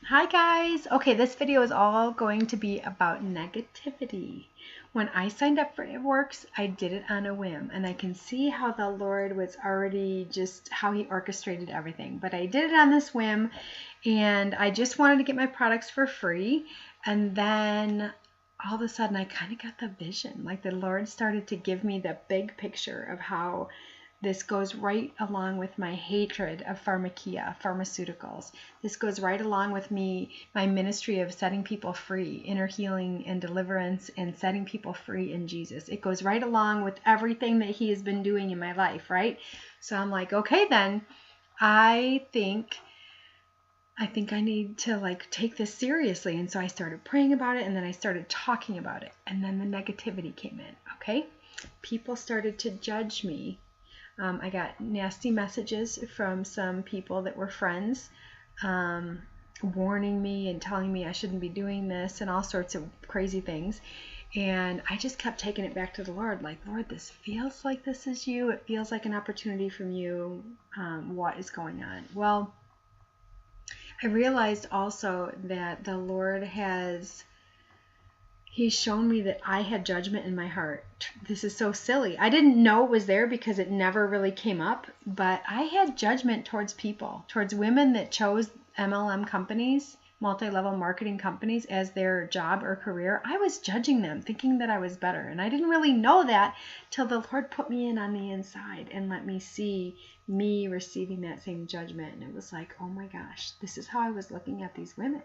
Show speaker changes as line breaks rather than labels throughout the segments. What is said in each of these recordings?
Hi guys! Okay, this video is all going to be about negativity. When I signed up for It I did it on a whim, and I can see how the Lord was already just how He orchestrated everything. But I did it on this whim, and I just wanted to get my products for free. And then all of a sudden, I kind of got the vision. Like the Lord started to give me the big picture of how this goes right along with my hatred of pharmakia, pharmaceuticals. This goes right along with my ministry of setting people free, inner healing and deliverance, and setting people free in Jesus. It goes right along with everything that He has been doing in my life, right? So I'm like, okay, then I think I need to take this seriously. And so I started praying about it, and then I started talking about it. And then the negativity came in, okay? People started to judge me. I got nasty messages from some people that were friends, warning me and telling me I shouldn't be doing this and all sorts of crazy things. And I just kept taking it back to the Lord, like, Lord, this feels like this is you. It feels like an opportunity from you. What is going on? Well, I realized also that the Lord He's shown me that I had judgment in my heart. This is so silly. I didn't know it was there because it never really came up, but I had judgment towards people, towards women that chose MLM companies, multi-level marketing companies, as their job or career. I was judging them, thinking that I was better. And I didn't really know that till the Lord put me in on the inside and let me see me receiving that same judgment. And it was like, oh my gosh, this is how I was looking at these women.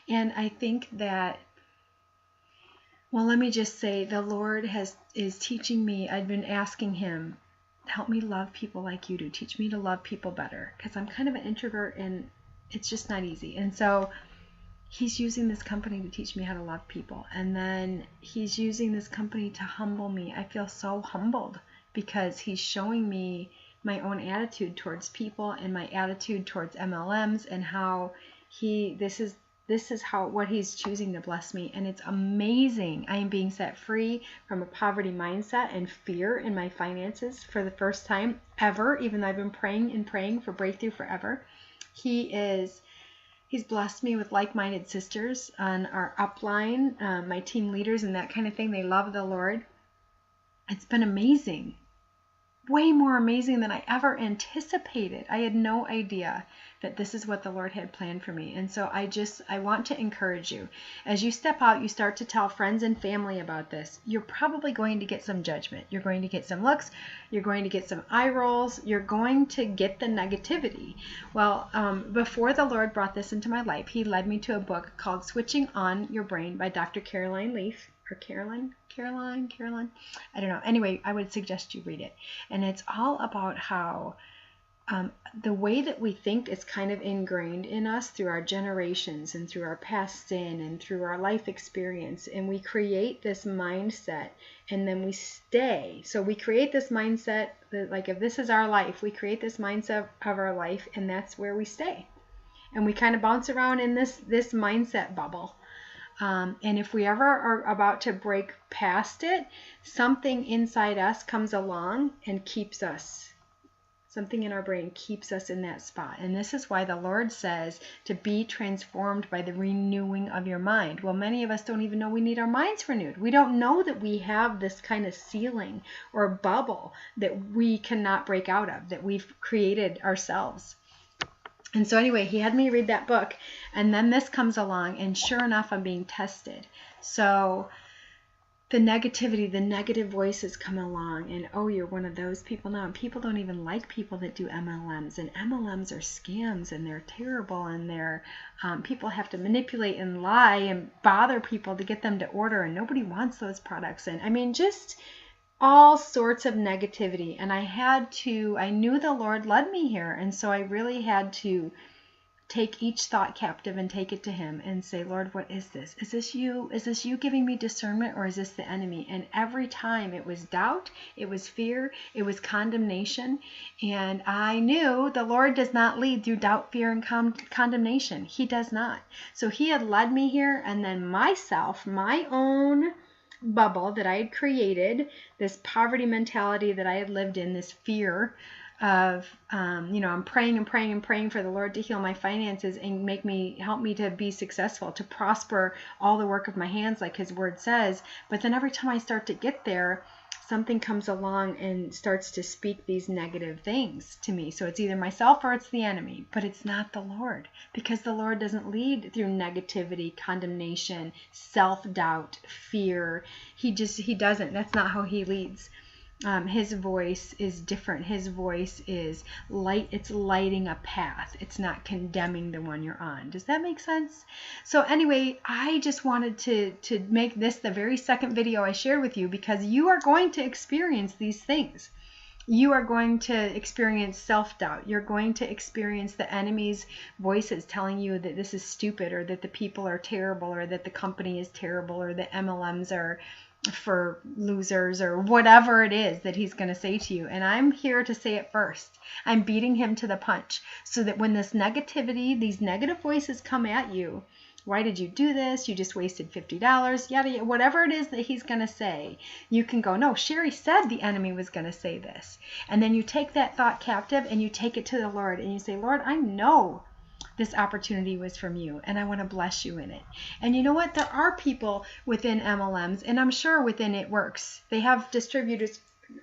And I think that, well, let me just say the Lord is teaching me. I've been asking Him, help me love people like you do. Teach me to love people better, because I'm kind of an introvert and it's just not easy. And so He's using this company to teach me how to love people. And then He's using this company to humble me. I feel so humbled because He's showing me my own attitude towards people and my attitude towards MLMs, and how this is what He's choosing to bless me. And it's amazing. I am being set free from a poverty mindset and fear in my finances for the first time ever, even though I've been praying and praying for breakthrough forever. He's blessed me with like-minded sisters on our upline, my team leaders and that kind of thing. They love the Lord. It's been amazing. Way more amazing than I ever anticipated. I had no idea that this is what the Lord had planned for me. And so I want to encourage you. As you step out, you start to tell friends and family about this. You're probably going to get some judgment. You're going to get some looks. You're going to get some eye rolls. You're going to get the negativity. Well, before the Lord brought this into my life, He led me to a book called Switching On Your Brain by Dr. Caroline Leaf. Or Caroline, I don't know. Anyway, I would suggest you read it. And it's all about how the way that we think is kind of ingrained in us through our generations and through our past sin and through our life experience. And we create this mindset and then we stay. So we create this mindset that, like, if this is our life, we create this mindset of our life, and that's where we stay. And we kind of bounce around in this mindset bubble. And if we ever are about to break past it, something inside us comes along and keeps us. Something in our brain keeps us in that spot. And this is why the Lord says to be transformed by the renewing of your mind. Well, many of us don't even know we need our minds renewed. We don't know that we have this kind of ceiling or bubble that we cannot break out of, that we've created ourselves. And so anyway, He had me read that book, and then this comes along, and sure enough, I'm being tested. So the negativity, the negative voices come along, and oh, you're one of those people now. And people don't even like people that do MLMs, and MLMs are scams, and they're terrible, and people have to manipulate and lie and bother people to get them to order, and nobody wants those products. And I mean, just all sorts of negativity. And I knew the Lord led me here. And so I really had to take each thought captive and take it to Him and say, Lord, what is this? Is this you? Is this you giving me discernment, or is this the enemy? And every time it was doubt, it was fear, it was condemnation. And I knew the Lord does not lead through doubt, fear, and condemnation. He does not. So He had led me here, and then myself, my own bubble that I had created, this poverty mentality that I had lived in, this fear, I'm praying and praying and praying for the Lord to heal my finances and help me to be successful, to prosper all the work of my hands, like his word says. But then every time I start to get there, something comes along and starts to speak these negative things to me. So it's either myself or it's the enemy, but it's not the Lord, because the Lord doesn't lead through negativity, condemnation, self-doubt, fear. He doesn't. That's not how he leads. His voice is different. His voice is light. It's lighting a path. It's not condemning the one you're on. Does that make sense? So anyway, I just wanted to make this the very second video I shared with you, because you are going to experience these things. You are going to experience self-doubt. You're going to experience the enemy's voices telling you that this is stupid, or that the people are terrible, or that the company is terrible, or the MLMs are for losers, or whatever it is that he's going to say to you. And I'm here to say it first. I'm beating him to the punch, so that when this negativity, these negative voices come at you, why did you do this? You just wasted $50, yada, yada, whatever it is that he's going to say, you can go, no, Sherry said the enemy was going to say this. And then you take that thought captive and you take it to the Lord and you say, Lord, I know this opportunity was from you, and I want to bless you in it. And you know what? There are people within MLMs, and I'm sure within It Works, they have distributors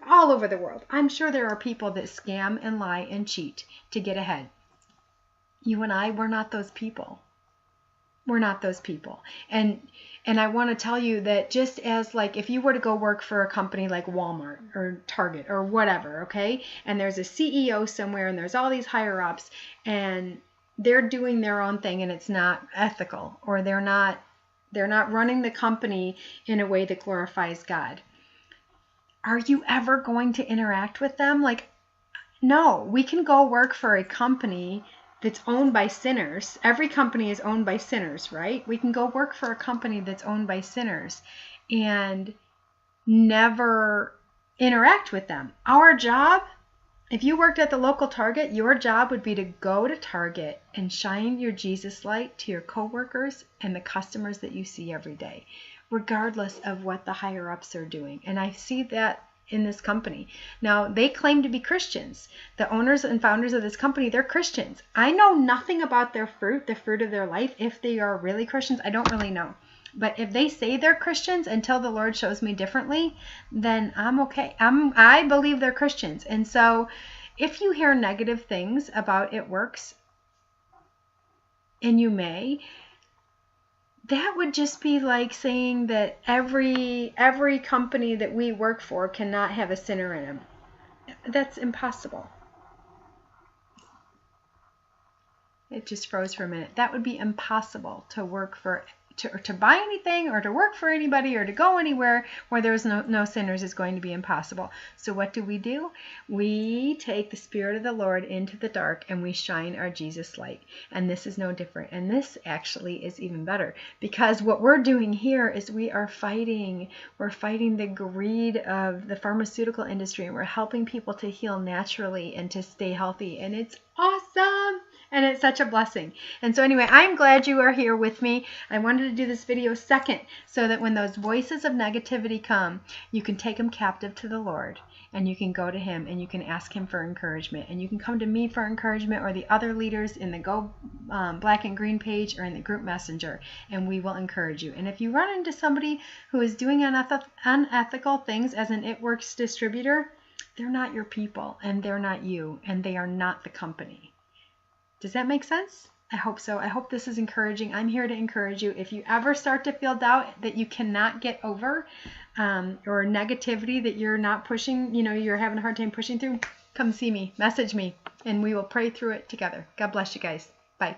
all over the world. I'm sure there are people that scam and lie and cheat to get ahead. You and I, we're not those people. We're not those people. And I want to tell you that just as, like, if you were to go work for a company like Walmart or Target or whatever, okay, and there's a CEO somewhere and there's all these higher ups and they're doing their own thing and it's not ethical, or they're not running the company in a way that glorifies God. Are you ever going to interact with them? Like, no, we can go work for a company that's owned by sinners. Every company is owned by sinners, right? We can go work for a company that's owned by sinners and never interact with them. Our job, if you worked at the local Target, your job would be to go to Target and shine your Jesus light to your coworkers and the customers that you see every day, regardless of what the higher ups are doing. And I see that in this company. Now, they claim to be Christians. The owners and founders of this company, they're Christians. I know nothing about their fruit, the fruit of their life. If they are really Christians, I don't really know. But if they say they're Christians until the Lord shows me differently, then I'm okay. I believe they're Christians. And so if you hear negative things about It Works, and you may, that would just be like saying that every company that we work for cannot have a sinner in them. That's impossible. It just froze for a minute. That would be impossible to work for, to buy anything or to work for anybody or to go anywhere where there's no sinners is going to be impossible. So what do? We take the Spirit of the Lord into the dark and we shine our Jesus light. And this is no different. And this actually is even better, because what we're doing here is we're fighting the greed of the pharmaceutical industry, and we're helping people to heal naturally and to stay healthy. And it's awesome. And it's such a blessing. And so anyway, I'm glad you are here with me. I wanted to do this video second so that when those voices of negativity come, you can take them captive to the Lord, and you can go to him and you can ask him for encouragement, and you can come to me for encouragement or the other leaders in the Go Black and Green page or in the group messenger, and we will encourage you. And if you run into somebody who is doing unethical things as an It Works distributor, they're not your people, and they're not you, and they are not the company. Does that make sense? I hope so. I hope this is encouraging. I'm here to encourage you. If you ever start to feel doubt that you cannot get over, or negativity that you're not pushing, you're having a hard time pushing through, come see me, message me, and we will pray through it together. God bless you guys. Bye.